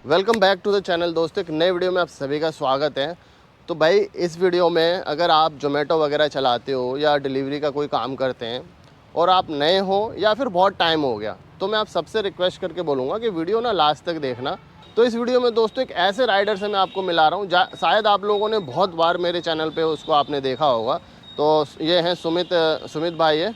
Welcome back to the channel दोस्तों, एक नए वीडियो में आप सभी का स्वागत है। तो भाई इस वीडियो में अगर आप जोमेटो वगैरह चलाते हो या डिलीवरी का कोई काम करते हैं और आप नए हो या फिर बहुत टाइम हो गया, तो मैं आप सबसे रिक्वेस्ट करके बोलूँगा कि वीडियो ना लास्ट तक देखना। तो इस वीडियो में दोस्तों एक ऐसे राइडर से मैं आपको मिला रहा हूँ, शायद आप लोगों ने बहुत बार मेरे चैनल पर उसको आपने देखा होगा। तो ये हैं सुमित भाई है।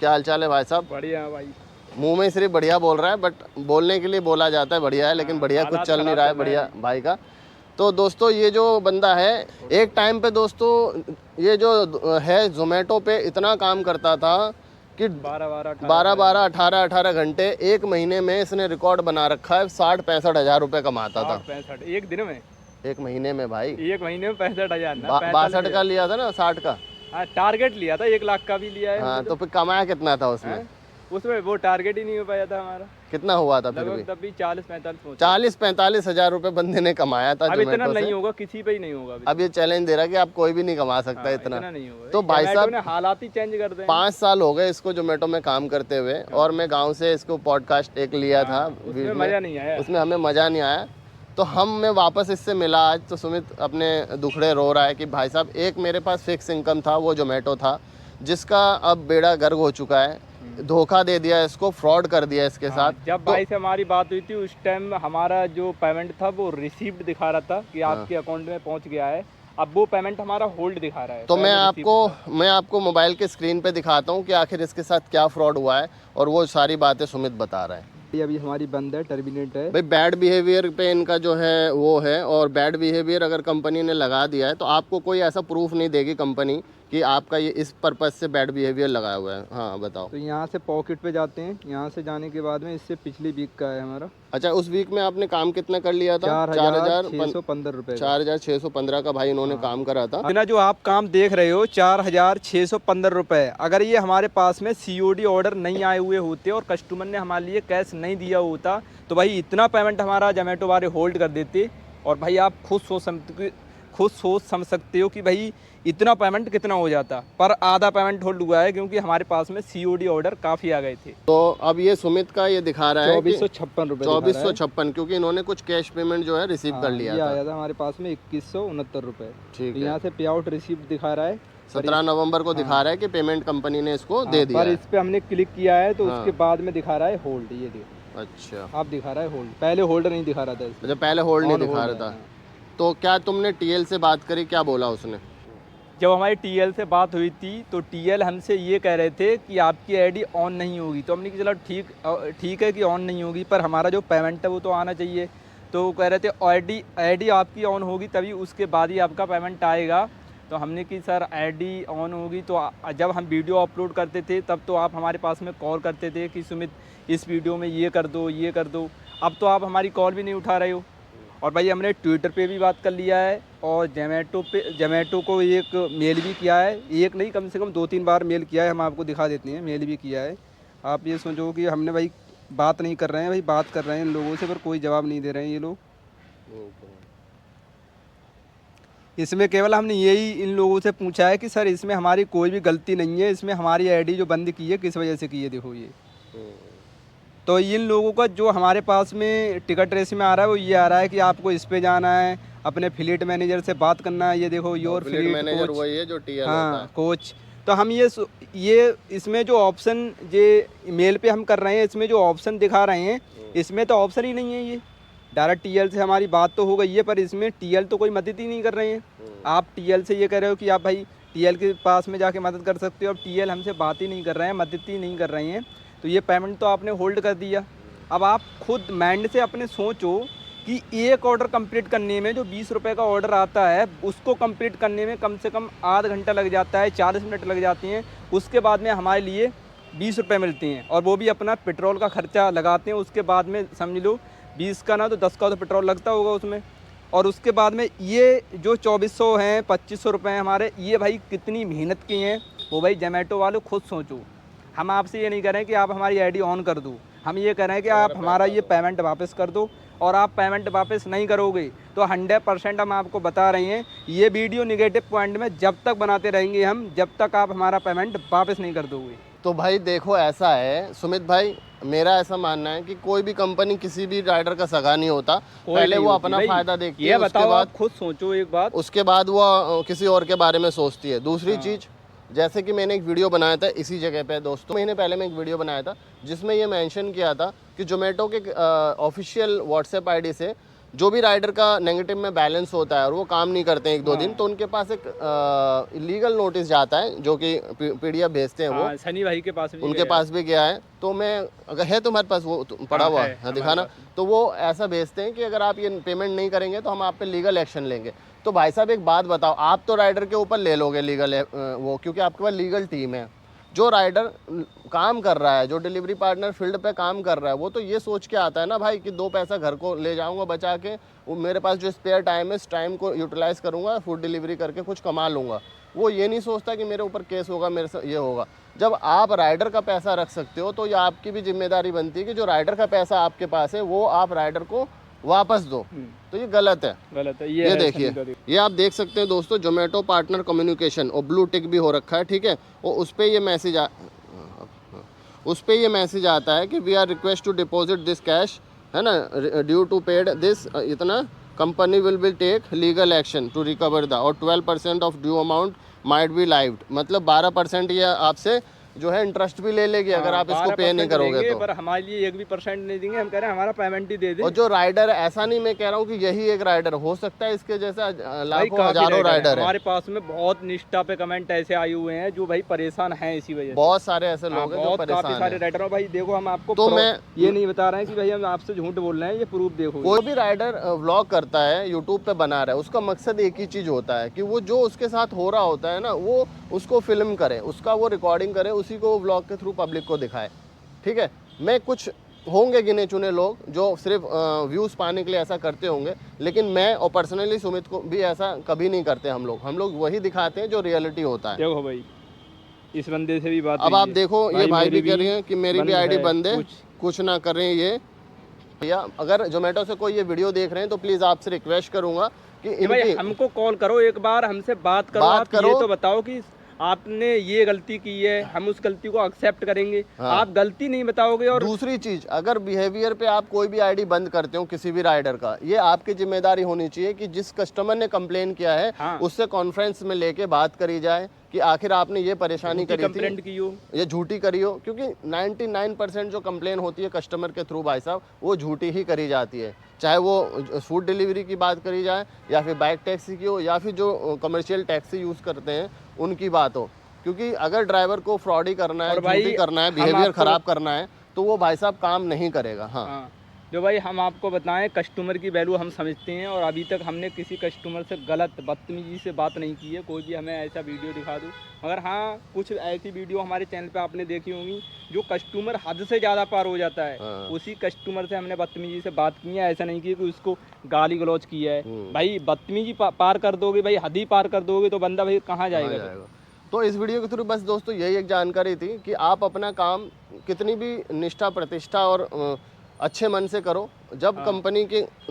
क्या हाल चाल है भाई साहब? बढ़िया भाई। मुंह में सिर्फ बढ़िया बोल रहा है, बट बोलने के लिए बोला जाता है बढ़िया है, लेकिन बढ़िया कुछ चल नहीं रहा है बढ़िया भाई का। तो दोस्तों ये जो बंदा है, एक टाइम पे दोस्तों ये जो है जोमेटो पे इतना काम करता था कि 12 18 घंटे एक महीने में इसने रिकॉर्ड बना रखा है। 60-65 हज़ार रुपये कमाता था 65 एक दिन में, एक महीने में भाई। एक महीने में 65,000 62 का लिया था ना, 60 का। हाँ, टारगेट लिया था, 1 लाख का भी लिया है। हाँ, तो फिर कमाया कितना था उसमें? उसमें वो टारगेट ही नहीं हो पाया था हमारा। कितना हुआ था फिर भी? तब भी 40-45 हज़ार रुपये बंदे ने कमाया था। अब इतना नहीं होगा, किसी पे ही नहीं होगा। अब ये चैलेंज दे रहा है कि आप कोई भी नहीं कमा सकता इतना नहीं होगा। तो भाई साहब ने हालात ही चेंज कर दिए। 5 साल हो गए इसको जोमेटो में काम करते हुए, और मैं गांव से इसको पॉडकास्ट एक लिया था, उसमें मजा नहीं आया। उसमें हमें मजा नहीं आया। तो मैं वापस इससे मिला आज, तो सुमित अपने दुखड़े रो रहा है कि भाई साहब एक मेरे पास फिक्स इनकम था, वो जोमेटो था, जिसका अब बेड़ा गर्क हो चुका है। धोखा दे दिया इसको, फ्रॉड कर दिया इसके साथ। जब भाई से हमारी बात हुई थी उस टाइम हमारा जो पेमेंट था वो रिसीव्ड दिखा रहा था कि आपके अकाउंट में पहुंच गया है। अब वो पेमेंट हमारा होल्ड दिखा रहा है। तो मैं आपको मोबाइल के स्क्रीन पे दिखाता हूँ कि आखिर इसके साथ क्या फ्रॉड हुआ है, और वो सारी बातें सुमित बता रहा है। अभी हमारी बंद है, टर्मिनेट है भाई। बैड बिहेवियर पे इनका जो है वो है, और बैड बिहेवियर अगर कंपनी ने लगा दिया है तो आपको कोई ऐसा प्रूफ नहीं देगी कंपनी कि आपका ये इस पर्पस से बैड बिहेवियर लगाया हुआ है। हाँ बताओ। तो यहाँ से पॉकेट पे जाते हैं, यहाँ से जाने के बाद में इससे पिछली वीक का है हमारा। अच्छा, उस वीक में आपने काम कितना कर लिया था? 4,615 रुपये। 4,615 का भाई इन्होंने काम करा था। बिना जो आप काम देख रहे हो 4,615 रुपये, अगर ये हमारे पास में COD ऑर्डर नहीं आए हुए होते और कस्टमर ने हमारे लिए कैश नहीं दिया होता तो भाई इतना पेमेंट हमारा जोमेटो वाले होल्ड कर देते। और भाई आप खुद सोच समझ सकते हो कि भाई इतना पेमेंट कितना हो जाता, पर आधा पेमेंट होल्ड हुआ है क्योंकि हमारे पास में COD ऑर्डर काफ़ी आ गए थे। तो अब ये सुमित का ये दिखा रहा है 2456 रुपये, 2456, क्योंकि इन्होंने कुछ कैश पेमेंट जो है रिसीव कर लिया था। आया था हमारे पास में 2169 रुपये। ठीक है। यहाँ से पे आउट रिसीव दिखा रहा है, 17 नवंबर को दिखा रहा है कि पेमेंट कंपनी ने इसको दे दिया पर इस पे हमने क्लिक किया है तो उसके बाद में दिखा रहा है होल्ड। ये देखो, अच्छा आप दिखा रहा है होल्ड, पहले होल्ड नहीं दिखा रहा था इसमें। अच्छा, पहले होल्ड नहीं दिखा रहा था। तो क्या तुमने TL से बात करी, क्या बोला उसने? जब हमारी TL से बात हुई थी तो TL हमसे ये कह रहे थे कि आपकी ID ऑन नहीं होगी। तो हमने कहा चलो ठीक है कि ऑन नहीं होगी, पर हमारा जो पेमेंट है वो तो आना चाहिए। तो वो कह रहे थे ID आपकी ऑन होगी तभी उसके बाद ही आपका पेमेंट आएगा। तो हमने कि सर ID ऑन होगी तो जब हम वीडियो अपलोड करते थे तब तो आप हमारे पास में कॉल करते थे कि सुमित इस वीडियो में ये कर दो, ये कर दो। अब तो आप हमारी कॉल भी नहीं उठा रहे हो। और भाई हमने ट्विटर पे भी बात कर लिया है और जोमेटो को एक मेल भी किया है, एक नहीं कम से कम 2-3 बार मेल किया है। हम आपको दिखा देते हैं, मेल भी किया है। आप ये सोचो कि हमने भाई बात नहीं कर रहे हैं, भाई बात कर रहे हैं इन लोगों से, पर कोई जवाब नहीं दे रहे हैं ये लोग। इसमें केवल हमने यही इन लोगों से पूछा है कि सर इसमें हमारी कोई भी गलती नहीं है, इसमें हमारी ID जो बंद की है किस वजह से की है, देखो ये। तो इन लोगों का जो हमारे पास में टिकट रेस में आ रहा है वो ये आ रहा है कि आपको इस पे जाना है, अपने फ्लीट मैनेजर से बात करना है। ये देखो योर फ्लीट मैनेजर वही है जो TL होता है। कोच। तो हम ये इसमें जो ऑप्शन ये मेल पे हम कर रहे हैं, इसमें जो ऑप्शन दिखा रहे हैं इसमें तो ऑप्शन ही नहीं है। ये डायरेक्ट TL से हमारी बात तो हो गई है, पर इसमें TL तो कोई मदद ही नहीं कर रहे हैं। आप TL से ये कह रहे हो कि आप भाई TL के पास में जाके मदद कर सकते हो, अब TL हमसे बात ही नहीं कर रहे हैं, मदद ही नहीं कर रहे हैं। तो ये पेमेंट तो आपने होल्ड कर दिया। अब आप खुद माइंड से अपने सोचो कि एक ऑर्डर कंप्लीट करने में जो 20 रुपये का ऑर्डर आता है उसको कंप्लीट करने में कम से कम आधा घंटा लग जाता है, 40 मिनट लग जाते हैं। उसके बाद में हमारे लिए 20 रुपये मिलते हैं, और वो भी अपना पेट्रोल का खर्चा लगाते हैं। उसके बाद में समझ लो 20 का ना तो 10 का तो पेट्रोल लगता होगा उसमें। और उसके बाद में ये जो 2400 हैं, 2500 रुपये हैं हमारे, ये भाई कितनी मेहनत की हैं वो भाई जोमेटो वालों खुद सोचो। हम आपसे ये नहीं कह रहे हैं कि आप हमारी ID ऑन कर दो, हम ये कह रहे हैं कि आप हमारा ये पेमेंट वापस कर दो। और आप पेमेंट वापस नहीं करोगे तो 100% हम आपको बता रहे हैं ये वीडियो नेगेटिव पॉइंट में जब तक बनाते रहेंगे हम, जब तक आप हमारा पेमेंट वापस नहीं कर दोगे। तो भाई देखो ऐसा है सुमित भाई, मेरा ऐसा मानना है कि कोई भी कंपनी किसी भी राइडर का सगा नहीं होता। कोई पहले नहीं वो होती अपना भाई। फायदा देखती ये है, उसके बताओ, बाद आप खुद सोचो एक बात। उसके बाद वो किसी और के बारे में सोचती है। दूसरी हाँ। चीज़, जैसे कि मैंने एक वीडियो बनाया था इसी जगह पे दोस्तों, महीने पहले मैं एक वीडियो बनाया था जिसमें ये मेंशन किया था कि जोमेटो के ऑफिशियल व्हाट्सएप आईडी से जो भी राइडर का नेगेटिव में बैलेंस होता है और वो काम नहीं करते हैं 1-2 दिन, तो उनके पास एक लीगल नोटिस जाता है जो कि पीडीएफ भेजते हैं वो। हाँ, सनी भाई के पास भी उनके गया। पास भी गया है। तो मैं, अगर है तुम्हारे पास वो पड़ा हुआ है है हमारे दिखाना, पास। तो वो ऐसा भेजते हैं कि अगर आप ये पेमेंट नहीं करेंगे तो हम आप पे लीगल एक्शन लेंगे। तो भाई साहब एक बात बताओ, आप तो राइडर के ऊपर ले लोगे लीगल वो, क्योंकि आपके पास लीगल टीम है। जो राइडर काम कर रहा है, जो डिलीवरी पार्टनर फील्ड पे काम कर रहा है, वो तो ये सोच के आता है ना भाई कि 2 पैसा घर को ले जाऊंगा बचा के, वो मेरे पास जो स्पेयर टाइम है इस टाइम को यूटिलाइज करूंगा, फूड डिलीवरी करके कुछ कमा लूंगा। वो ये नहीं सोचता कि मेरे ऊपर केस होगा, मेरे से ये होगा। जब आप राइडर का पैसा रख सकते हो तो ये आपकी भी जिम्मेदारी बनती है कि जो राइडर का पैसा आपके पास है वो आप राइडर को वापस दो। तो ये गलत है। गलत है। ये है देखिए, सनी का। ये आप देख सकते हैं दोस्तों, जोमेटो पार्टनर कम्युनिकेशन और ब्लू टिक भी हो रखा है, ठीक है। और उस पर ये मैसेज आता है कि we are request to deposit this cash, है ना, ड्यू टू पेड दिस इतना, company will take legal action to recover the, और 12% of due amount might be levied. मतलब 12% ये आपसे जो है इंटरेस्ट भी ले लेगी अगर आप इसको पे नहीं करोगे तो। पर हमारे लिए 1% नहीं देंगे। हम कह रहे हैं हमारा पेमेंट ही दे दे। और जो राइडर, ऐसा नहीं मैं कह रहा हूँ कि यही एक राइडर हो सकता है, इसके जैसा लाखों काफी हजारों राइडर है। हमारे पास में बहुत निष्ठा पे कमेंट ऐसे आए हुए हैं जो भाई परेशान हैं इसी वजह से। बहुत सारे ऐसे लोग हैं जो बहुत काफी परेशान सारे हैं। राइडर। भाई देखो, हम आपको तो मैं ये नहीं बता रहे हैं कि भाई हम आपसे झूठ बोल रहे हैं, ये प्रूफ देखो। कोई भी राइडर व्लॉग करता है, यूट्यूब पे बना रहा है, उसका मकसद एक ही चीज़ होता है कि वो जो उसके साथ हो रहा होता है ना, वो उसको फिल्म करे, उसका वो रिकॉर्डिंग करे, उसी को व्लॉग के थ्रू पब्लिक को दिखाए, ठीक है। मैं कुछ होंगे गिने चुने लोग जो सिर्फ व्यूज़ पाने के लिए ऐसा करते होंगे, लेकिन मैं और पर्सनली सुमित को भी ऐसा कभी नहीं करते। हम लोग वही दिखाते हैं जो रियलिटी होता है। देखो भाई, इस बंदे से भी बात अब हुई आप है। देखो, ये भाई भी कह रही हैं कि मेरी भी आईडी बंद है, कुछ कुछ ना करें ये। भैया अगर जोमेटो से कोई ये वीडियो देख रहे हैं तो प्लीज़ आपसे रिक्वेस्ट करूंगा कि भाई इनकी हमको कॉल करो, एक बार हमसे बात करो। बात आप करो। ये तो बताओ कि आपने ये गलती की है, हम उस गलती को एक्सेप्ट करेंगे। हाँ। आप गलती नहीं बताओगे। और दूसरी चीज, अगर बिहेवियर पे आप कोई भी आईडी बंद करते हो किसी भी राइडर का, ये आपकी जिम्मेदारी होनी चाहिए कि जिस कस्टमर ने कंप्लेन किया है हाँ। उससे कॉन्फ्रेंस में लेके बात करी जाए कि आखिर आपने ये परेशानी करी कंप्लेंट थी, की हो ये झूठी करी हो। क्योंकि 99% जो कंप्लेन होती है कस्टमर के थ्रू भाई साहब, वो झूठी ही करी जाती है। चाहे वो फूड डिलीवरी की बात करी जाए, या फिर बाइक टैक्सी की हो, या फिर जो कमर्शियल टैक्सी यूज़ करते हैं उनकी बात हो। क्योंकि अगर ड्राइवर को फ्रॉड ही करना है, झूठी करना है, बिहेवियर खराब करना है, तो वो भाई साहब काम नहीं करेगा। हाँ, जो भाई हम आपको बताएं, कस्टमर की वैल्यू हम समझते हैं, और अभी तक हमने किसी कस्टमर से गलत बदतमीजी से बात नहीं की है। कोई भी हमें ऐसा वीडियो दिखा दो। मगर हाँ, कुछ ऐसी वीडियो हमारे चैनल पे आपने देखी होंगी जो कस्टमर हद से ज़्यादा पार हो जाता है। हाँ। उसी कस्टमर से हमने बदतमीजी से बात की है। ऐसा नहीं की कि उसको गाली गलौज किया है। भाई बदतमीजी पार कर दोगे, भाई हद ही पार कर दोगे तो बंदा भाई कहाँ जाएगा। तो इस वीडियो के थ्रू बस दोस्तों यही एक जानकारी थी कि आप अपना काम कितनी भी निष्ठा, प्रतिष्ठा और अच्छे मन से करो। जब कंपनी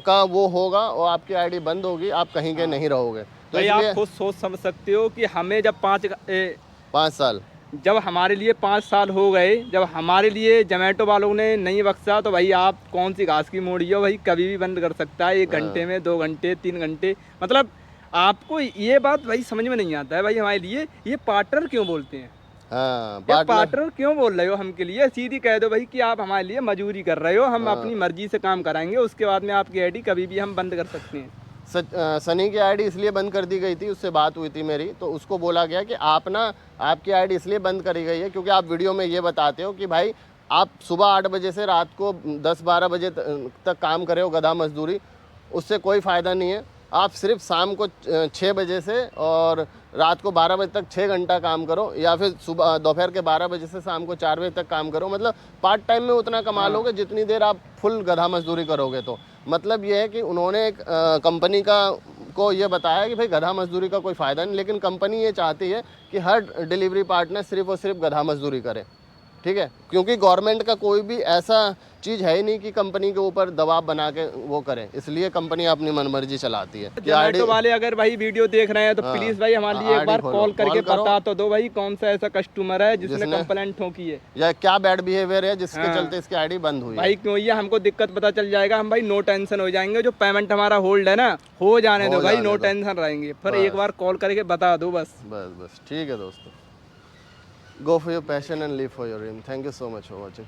का वो होगा और आपकी आईडी बंद होगी, आप कहीं के नहीं रहोगे। तो भाई आप खुद सोच समझ सकते हो कि हमें जब 5 साल, जब हमारे लिए 5 साल हो गए, जब हमारे लिए जोमेटो वालों ने नहीं बख्शा, तो भाई आप कौन सी घास की मोड़ी हो। भाई कभी भी बंद कर सकता है, 1 घंटे में, 2 घंटे, 3 घंटे। मतलब आपको ये बात भाई समझ में नहीं आता है। भाई हमारे लिए ये पार्टनर क्यों बोलते हैं? हाँ, पार्टनर क्यों बोल रहे हो हमके लिए? सीधी कह दो भाई कि आप हमारे लिए मजूरी कर रहे हो, हम अपनी मर्जी से काम कराएंगे, उसके बाद में आपकी आईडी कभी भी हम बंद कर सकते हैं। सनी की आईडी इसलिए बंद कर दी गई थी, उससे बात हुई थी मेरी, तो उसको बोला गया कि आपकी आईडी इसलिए बंद करी गई है क्योंकि आप वीडियो में ये बताते हो कि भाई आप सुबह 8 बजे से रात को 10-12 बजे तक काम करे हो, गधा मजदूरी, उससे कोई फ़ायदा नहीं है। आप सिर्फ शाम को 6 बजे से और रात को 12 बजे तक 6 घंटा काम करो, या फिर सुबह दोपहर के 12 बजे से शाम को 4 बजे तक काम करो। मतलब पार्ट टाइम में उतना कमा लोगे जितनी देर आप फुल गधा मजदूरी करोगे। तो मतलब ये है कि उन्होंने एक कंपनी को ये बताया कि भाई गधा मजदूरी का कोई फ़ायदा नहीं, लेकिन कंपनी ये चाहती है कि हर डिलीवरी पार्टनर सिर्फ और सिर्फ गधा मजदूरी करे। ठीक है, क्योंकि गवर्नमेंट का कोई भी ऐसा चीज़ है ही नहीं कि कंपनी के ऊपर दबाव बना के वो करें, इसलिए कंपनी अपनी मनमर्जी चलाती है। कि जोमेटो वाले अगर भाई वीडियो देख रहे हैं तो हाँ, प्लीज भाई हमारे लिए एक ID बार खोलो, कॉल करके कॉल करो। बता तो दो भाई कौन सा ऐसा कस्टमर है जिसने जिसने- कंप्लेंट ठोकी है, या क्या बैड बिहेवियर है जिसके हाँ। चलते इसकी आईडी बंद हुई है। भाई क्यों ये हमको दिक्कत पता चल जाएगा, हम भाई नो टेंशन हो जाएंगे, जो पेमेंट हमारा होल्ड है ना हो जाने हो दो भाई, जाने नो दो। टेंशन रहेंगे, पर बस। एक बार कॉल करके बता दो बस। बस ठीक है दोस्तों, go for your passion and live for your dream. Thank you so much for watching.